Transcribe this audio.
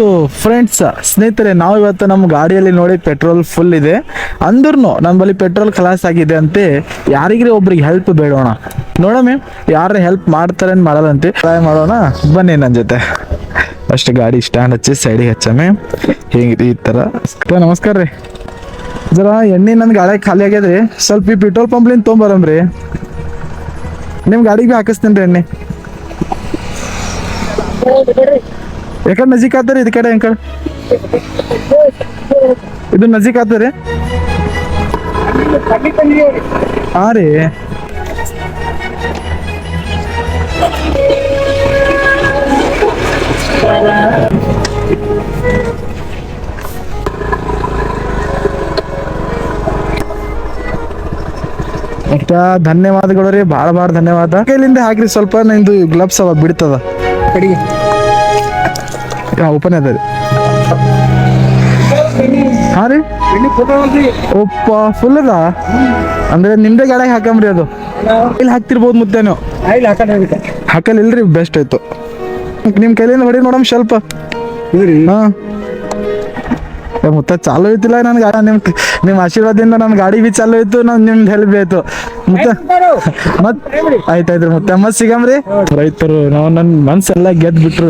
So friends, ಸ್ನೇಹಿತರೆ, ನಾವು ಇವತ್ತು ನಮ್ಮ ಗಾಡಿಯಲ್ಲಿ ನೋಡಿ ಪೆಟ್ರೋಲ್ ಫುಲ್ ಇದೆ ಅಂದ್ರೂ ನಮ್ಮಲ್ಲಿ ಪೆಟ್ರೋಲ್ ಖಲಾಸ್ ಆಗಿದೆ ಅಂತೆ. ಯಾರಿಗ್ರೆ ಒಬ್ರಿಗೆ ಹೆಲ್ಪ್ ಬೇಡೋಣ, ನೋಡಮ್ಮೆ ಯಾರು ಹೆಲ್ಪ್ ಮಾಡ್ತಾರೆ ಮಾಡಲ್ಲಂತೆ. ಟ್ರೈ ಮಾಡೋಣ, ಬನ್ನಿ ನನ್ನ ಜೊತೆ. ಅಷ್ಟು ಗಾಡಿ ಸ್ಟ್ಯಾಂಡ್ ಹಚ್ಚಿ ಸೈಡಿಗೆ ಹಚ್ಚಮ್ಮೆ, ಹಿಂಗೆ ಈ ಥರ. ನಮಸ್ಕಾರ ರೀ, ಜರ ಎಣ್ಣೆ ನನ್ನ ಗಾಡಿ ಖಾಲಿ ಆಗ್ಯದ್ರಿ, ಸ್ವಲ್ಪ ಈ ಪೆಟ್ರೋಲ್ ಪಂಪ್ಲಿಂದ ತೊಗೊಂಬರಮ್ರಿ. ನಿಮ್ಮ ಗಾಡಿಗೆ ಭೀ ಹಾಕಿಸ್ತೀನಿ ರೀ ಎಣ್ಣೆ. ಯಾಕಡೆ ನಜೀಕ್ ಆತರಿ ಇದ್ ಕಡೆ ಅಂಕಲ್, ಇದು ನಜೀಕ್ ಆತರಿ. ಹಾ ರೀ, ಅಷ್ಟ ಧನ್ಯವಾದಗಳು ರೀ, ಭಾಳ ಭಾಳ ಧನ್ಯವಾದ. ಕೈಲಿಂದ ಹಾಕ್ರಿ ಸ್ವಲ್ಪ, ನಿಂದು ಗ್ಲಬ್ಸ್ ಅವ ಬಿಡ್ತದ ಕಡೆಗೆ. ಓಪನ್ ಅದ ರೀ. ಹಾ ರೀ, ಒಪ್ಪ ಫುಲ್ ಅದ ಅಂದ್ರೆ ನಿಮ್ದೇ ಗಾಡಿಗೆ ಹಾಕಂಬ್ರಿ. ಅದು ಇಲ್ಲಿ ಹಾಕ್ತಿರ್ಬೋದು ಮುದ್ದೆ, ನೀವು ಹಾಕಲ್ ಇಲ್ರಿ, ಬೆಸ್ಟ್ ಆಯ್ತು. ನಿಮ್ ಕೈಲಿಂದ ಹೊಡಿ ನೋಡಮ್ ಸ್ವಲ್ಪ. ಹಾ ಮುತ್ತ ಚಾಲು ಐತಿಲ್ಲ ನನ್ ಗಾಡಿ. ನಿಮ್ ಆಶೀರ್ವಾದದಿಂದ ನನ್ನ ಗಾಡಿ ಬಿ ಚಾಲು ಆಯ್ತು, ನಿಮ್ದು ಹೆಲ್ಪ್ ಆಯ್ತು ಮತ್ ಆಯ್ತಾಯ್ತ್ರಿ. ಮತ್ತೆ ಮತ್ ಸಿಗಮ್ರಿ. ರೈತರು ನಾವು ನನ್ನ ಮನ್ಸೆಲ್ಲ ಗೆದ್ದು ಬಿಟ್ರು.